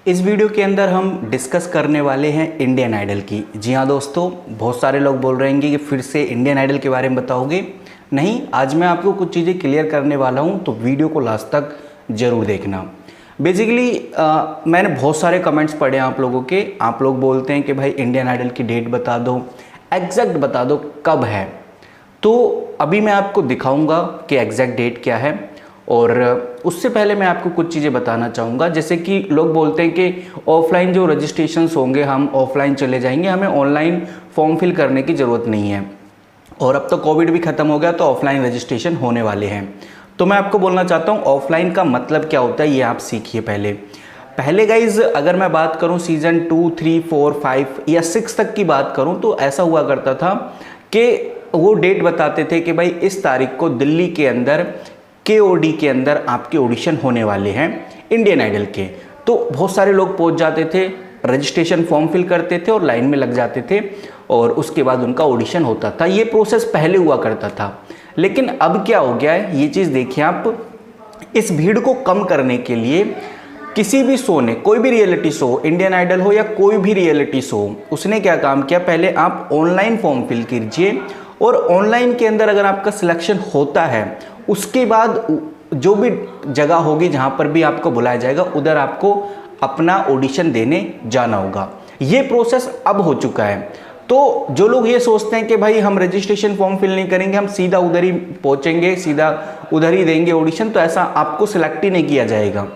इस वीडियो के अंदर हम डिस्कस करने वाले हैं इंडियन आइडल की। जी हाँ दोस्तों, बहुत सारे लोग बोल रहे हैं कि फिर से इंडियन आइडल के बारे में बताओगे। नहीं, आज मैं आपको कुछ चीज़ें क्लियर करने वाला हूँ, तो वीडियो को लास्ट तक ज़रूर देखना। बेसिकली मैंने बहुत सारे कमेंट्स पढ़े आप लोगों के। आप लोग बोलते हैं कि भाई इंडियन आइडल की डेट बता दो, एग्जैक्ट बता दो कब है। तो अभी मैं आपको दिखाऊंगा कि एग्जैक्ट डेट क्या है, और उससे पहले मैं आपको कुछ चीज़ें बताना चाहूँगा। जैसे कि लोग बोलते हैं कि ऑफलाइन जो रजिस्ट्रेशंस होंगे हम ऑफलाइन चले जाएंगे, हमें ऑनलाइन फॉर्म फिल करने की ज़रूरत नहीं है, और अब तो कोविड भी ख़त्म हो गया तो ऑफलाइन रजिस्ट्रेशन होने वाले हैं। तो मैं आपको बोलना चाहता हूँ ऑफलाइन का मतलब क्या होता है, ये आप सीखिए। पहले गाइज अगर मैं बात करूँ सीज़न 2, 3, 4, 5 या 6 तक की बात करूँ, तो ऐसा हुआ करता था कि वो डेट बताते थे कि भाई इस तारीख को दिल्ली के अंदर KOD के अंदर आपके ऑडिशन होने वाले हैं इंडियन आइडल के। तो बहुत सारे लोग पहुंच जाते थे, रजिस्ट्रेशन फॉर्म फिल करते थे और लाइन में लग जाते थे, और उसके बाद उनका ऑडिशन होता था। ये प्रोसेस पहले हुआ करता था, लेकिन अब क्या हो गया है ये चीज़ देखिए आप। इस भीड़ को कम करने के लिए किसी भी शो ने, कोई भी रियलिटी शो, इंडियन आइडल हो या कोई भी रियलिटी शो, उसने क्या काम किया, पहले आप ऑनलाइन फॉर्म फिल कीजिए, और ऑनलाइन के अंदर अगर आपका सिलेक्शन होता है, उसके बाद जो भी जगह होगी जहाँ पर भी आपको बुलाया जाएगा, उधर आपको अपना ऑडिशन देने जाना होगा। ये प्रोसेस अब हो चुका है। तो जो लोग ये सोचते हैं कि भाई हम रजिस्ट्रेशन फॉर्म फिल नहीं करेंगे, हम सीधा उधर ही पहुँचेंगे, सीधा उधर ही देंगे ऑडिशन, तो ऐसा आपको सिलेक्ट ही नहीं किया जाएगा।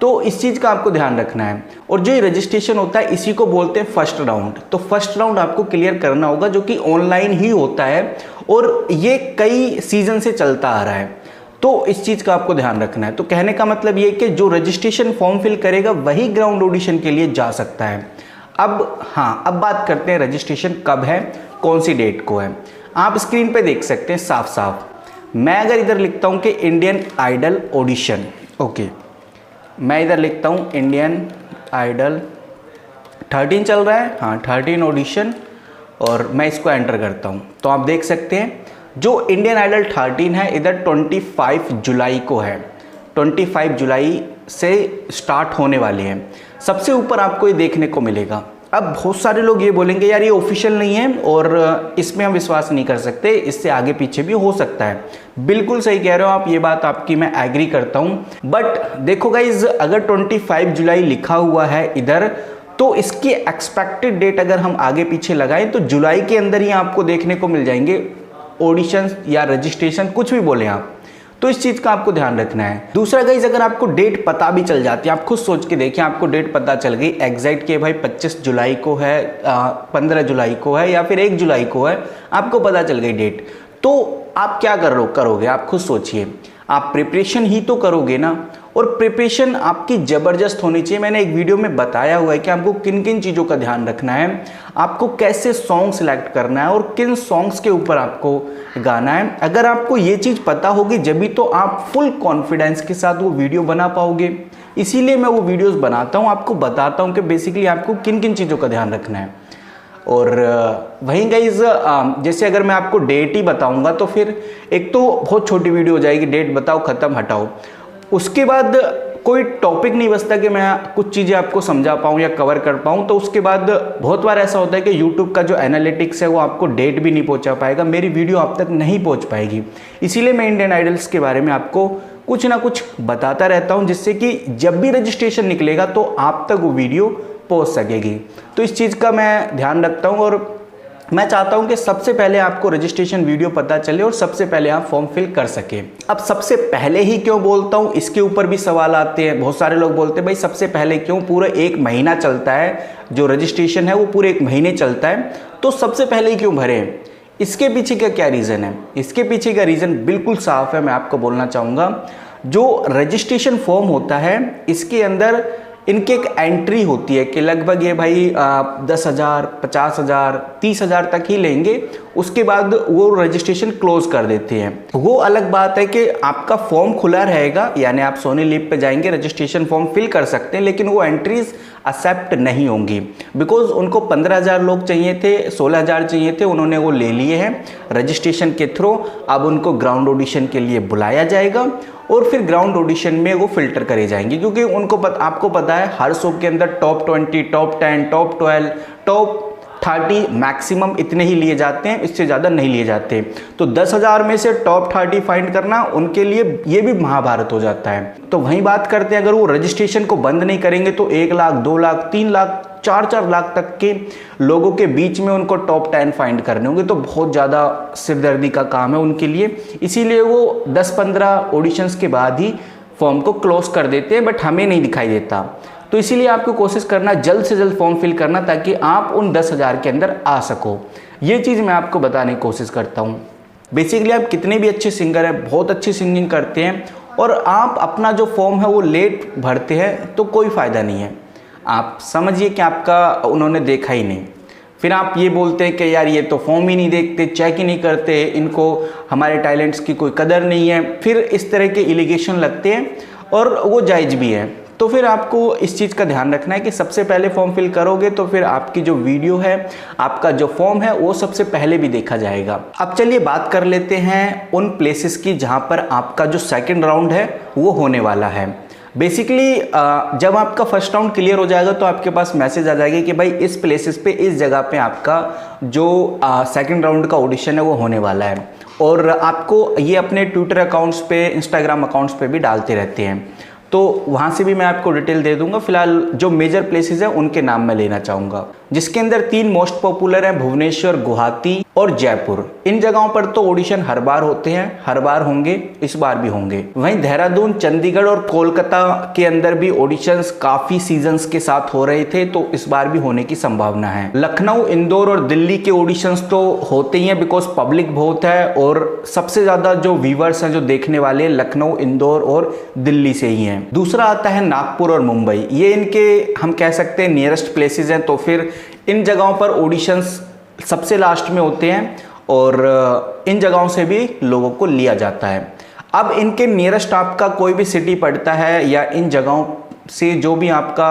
तो इस चीज़ का आपको ध्यान रखना है। और जो ये रजिस्ट्रेशन होता है इसी को बोलते हैं फर्स्ट राउंड। तो फर्स्ट राउंड आपको क्लियर करना होगा, जो कि ऑनलाइन ही होता है, और ये कई सीजन से चलता आ रहा है। तो इस चीज़ का आपको ध्यान रखना है। तो कहने का मतलब ये कि जो रजिस्ट्रेशन फॉर्म फिल करेगा वही ग्राउंड ऑडिशन के लिए जा सकता है। अब बात करते हैं रजिस्ट्रेशन कब है, कौन सी डेट को है। आप स्क्रीन पे देख सकते हैं साफ साफ। मैं अगर इधर लिखता हूँ कि इंडियन आइडल ऑडिशन, ओके, मैं इधर लिखता हूँ इंडियन आइडल 13 चल रहा है, हाँ 13 ऑडिशन, और मैं इसको एंटर करता हूँ, तो आप देख सकते हैं जो इंडियन आइडल 13 है इधर 25 जुलाई को है। 25 जुलाई से स्टार्ट होने वाले हैं। सबसे ऊपर आपको ये देखने को मिलेगा। अब बहुत सारे लोग ये बोलेंगे यार ये ऑफिशियल नहीं है और इसमें हम विश्वास नहीं कर सकते, इससे आगे पीछे भी हो सकता है। बिल्कुल सही कह रहे हो आप, ये बात आपकी मैं एग्री करता हूँ। बट देखो गाइज, अगर 25 जुलाई लिखा हुआ है इधर, तो इसकी एक्सपेक्टेड डेट अगर हम आगे पीछे लगाएं तो जुलाई के अंदर ही आपको देखने को मिल जाएंगे ऑडिशन या रजिस्ट्रेशन, कुछ भी बोले आप। तो इस चीज़ का आपको ध्यान रखना है। दूसरा गाइज, अगर आपको डेट पता भी चल जाती है, आप खुद सोच के देखिए, आपको डेट पता चल गई एग्जैक्ट के भाई 25 जुलाई को है, 15 जुलाई को है या फिर 1 जुलाई को है, आपको पता चल गई डेट, तो आप क्या करोगे आप खुद सोचिए। आप प्रिपरेशन ही तो करोगे ना, और प्रिपरेशन आपकी ज़बरदस्त होनी चाहिए। मैंने एक वीडियो में बताया हुआ है कि आपको किन किन चीज़ों का ध्यान रखना है, आपको कैसे सॉन्ग सेलेक्ट करना है और किन सॉन्ग्स के ऊपर आपको गाना है। अगर आपको ये चीज़ पता होगी जब तो आप फुल कॉन्फिडेंस के साथ वो वीडियो बना पाओगे। इसीलिए मैं वो वीडियोस बनाता हूँ, आपको बताता हूँ कि बेसिकली आपको किन किन चीज़ों का ध्यान रखना है। और वहीं गाइज, जैसे अगर मैं आपको डेट ही बताऊंगा तो फिर एक तो बहुत छोटी वीडियो हो जाएगी, डेट बताओ ख़त्म हटाओ। उसके बाद कोई टॉपिक नहीं बचता कि मैं कुछ चीज़ें आपको समझा पाऊँ या कवर कर पाऊँ। तो उसके बाद बहुत बार ऐसा होता है कि यूट्यूब का जो एनालिटिक्स है वो आपको डेट भी नहीं पहुँचा पाएगा, मेरी वीडियो आप तक नहीं पहुँच पाएगी। इसीलिए मैं इंडियन आइडल्स के बारे में आपको कुछ ना कुछ बताता रहता हूँ, जिससे कि जब भी रजिस्ट्रेशन निकलेगा तो आप तक वो वीडियो पहुँच सकेगी। तो इस चीज़ का मैं ध्यान रखता हूँ, और मैं चाहता हूं कि सबसे पहले आपको रजिस्ट्रेशन वीडियो पता चले और सबसे पहले आप फॉर्म फिल कर सके। अब सबसे पहले ही क्यों बोलता हूं, इसके ऊपर भी सवाल आते हैं। बहुत सारे लोग बोलते हैं भाई सबसे पहले क्यों, पूरा 1 महीना चलता है, जो रजिस्ट्रेशन है वो पूरे 1 महीने चलता है, तो सबसे पहले ही क्यों भरें। इसके पीछे का क्या रीज़न है? इसके पीछे का रीज़न बिल्कुल साफ है, मैं आपको बोलना चाहूँगा। जो रजिस्ट्रेशन फॉर्म होता है इसके अंदर इनकी एक एंट्री होती है कि लगभग ये भाई 10,000, 50,000, 30,000 तक ही लेंगे, उसके बाद वो रजिस्ट्रेशन क्लोज कर देते हैं। वो अलग बात है कि आपका फॉर्म खुला रहेगा, यानी आप सोनी लिव पे जाएंगे, रजिस्ट्रेशन फॉर्म फिल कर सकते हैं, लेकिन वो एंट्रीज एक्सेप्ट नहीं होंगी। बिकॉज उनको 15,000 लोग चाहिए थे, 16,000 चाहिए थे, उन्होंने वो ले लिए हैं रजिस्ट्रेशन के थ्रू। अब उनको ग्राउंड ऑडिशन के लिए बुलाया जाएगा और फिर ग्राउंड ऑडिशन में वो फिल्टर करे जाएंगे, क्योंकि उनको आपको पता है हर शो के अंदर top 20, top 10, top 12, top 30 maximum इतने ही लिए जाते हैं, इससे ज़्यादा नहीं लिए जाते। तो 10,000 में से टॉप 30 फाइंड करना उनके लिए ये भी महाभारत हो जाता है। तो वहीं बात करते हैं, अगर वो रजिस्ट्रेशन को बंद नहीं करेंगे तो 1 लाख, 2 लाख, 3 लाख, 4 लाख तक के लोगों के बीच में उनको टॉप 10 फाइंड करने होंगे, तो बहुत ज़्यादा सिरदर्दी का काम है उनके लिए। इसीलिए वो 10-15 ऑडिशंस के बाद ही फॉर्म को क्लोज कर देते हैं, बट हमें नहीं दिखाई देता। तो इसीलिए आपको कोशिश करना जल्द से जल्द फॉर्म फिल करना, ताकि आप उन 10,000 के अंदर आ सको। ये चीज़ मैं आपको बताने की कोशिश करता हूँ। बेसिकली आप कितने भी अच्छे सिंगर हैं, बहुत अच्छी सिंगिंग करते हैं, और आप अपना जो फॉर्म है वो लेट भरते हैं, तो कोई फ़ायदा नहीं है। आप समझिए कि आपका उन्होंने देखा ही नहीं, फिर आप ये बोलते हैं कि यार ये तो फॉर्म ही नहीं देखते, चेक ही नहीं करते, इनको हमारे टैलेंट्स की कोई कदर नहीं है, फिर इस तरह के एलिगेशन लगते हैं, और वो जायज़ भी है। तो फिर आपको इस चीज़ का ध्यान रखना है कि सबसे पहले फॉर्म फिल करोगे तो फिर आपकी जो वीडियो है, आपका जो फॉर्म है, वो सबसे पहले भी देखा जाएगा। अब चलिए बात कर लेते हैं उन प्लेसेस की जहां पर आपका जो सेकंड राउंड है वो होने वाला है। बेसिकली जब आपका फर्स्ट राउंड क्लियर हो जाएगा तो आपके पास मैसेज आ जाएगा कि भाई इस प्लेसेस पे, इस जगह पे आपका जो सेकंड राउंड का ऑडिशन है वो होने वाला है, और आपको ये अपने ट्विटर अकाउंट्स पे, इंस्टाग्राम अकाउंट्स पे भी डालते रहते हैं। तो वहाँ से भी मैं आपको डिटेल दे दूंगा। फिलहाल जो मेजर प्लेसेस हैं उनके नाम मैं लेना चाहूँगा, जिसके अंदर 3 मोस्ट पॉपुलर हैं, भुवनेश्वर, गुवाहाटी और जयपुर। इन जगहों पर तो ऑडिशन हर बार होते हैं, हर बार होंगे, इस बार भी होंगे। वहीं देहरादून, चंडीगढ़ और कोलकाता के अंदर भी ऑडिशंस काफ़ी सीजन्स के साथ हो रहे थे, तो इस बार भी होने की संभावना है। लखनऊ, इंदौर और दिल्ली के ऑडिशंस तो होते ही हैं, बिकॉज पब्लिक बहुत है, और सबसे ज़्यादा जो व्यूवर्स हैं, जो देखने वाले, लखनऊ, इंदौर और दिल्ली से ही हैं। दूसरा आता है नागपुर और मुंबई। ये इनके हम कह सकते हैं नियरेस्ट प्लेसेस हैं, तो फिर इन जगहों पर ऑडिशंस सबसे लास्ट में होते हैं, और इन जगहों से भी लोगों को लिया जाता है। अब इनके नियरेस्ट आपका कोई भी सिटी पड़ता है, या इन जगहों से जो भी आपका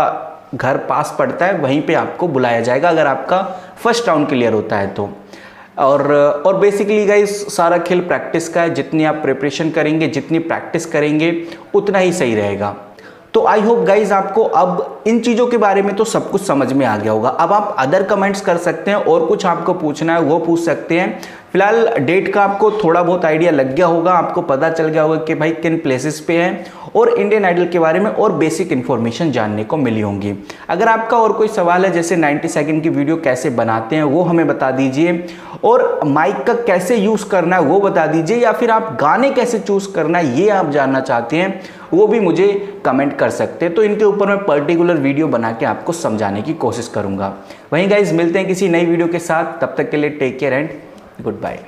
घर पास पड़ता है, वहीं पे आपको बुलाया जाएगा, अगर आपका फर्स्ट राउंड क्लियर होता है तो। और बेसिकली गाइस सारा खेल प्रैक्टिस का है। जितनी आप प्रिपरेशन करेंगे, जितनी प्रैक्टिस करेंगे, उतना ही सही रहेगा। तो आई होप गाइज आपको अब इन चीज़ों के बारे में तो सब कुछ समझ में आ गया होगा। अब आप अदर कमेंट्स कर सकते हैं, और कुछ आपको पूछना है वो पूछ सकते हैं। फिलहाल डेट का आपको थोड़ा बहुत आइडिया लग गया होगा, आपको पता चल गया होगा कि भाई किन प्लेसेस पे हैं, और इंडियन आइडल के बारे में और बेसिक इन्फॉर्मेशन जानने को मिली होंगी। अगर आपका और कोई सवाल है, जैसे 90 सेकंड की वीडियो कैसे बनाते हैं वो हमें बता दीजिए, और माइक का कैसे यूज़ करना है वो बता दीजिए, या फिर आप गाने कैसे चूज़ करना है ये आप जानना चाहते हैं, वो भी मुझे कमेंट कर सकते हैं। तो इनके ऊपर मैं पर्टिकुलर वीडियो बना के आपको समझाने की कोशिश करूँगा। वहीं गाइज मिलते हैं किसी नई वीडियो के साथ, तब तक के लिए take care and good bye.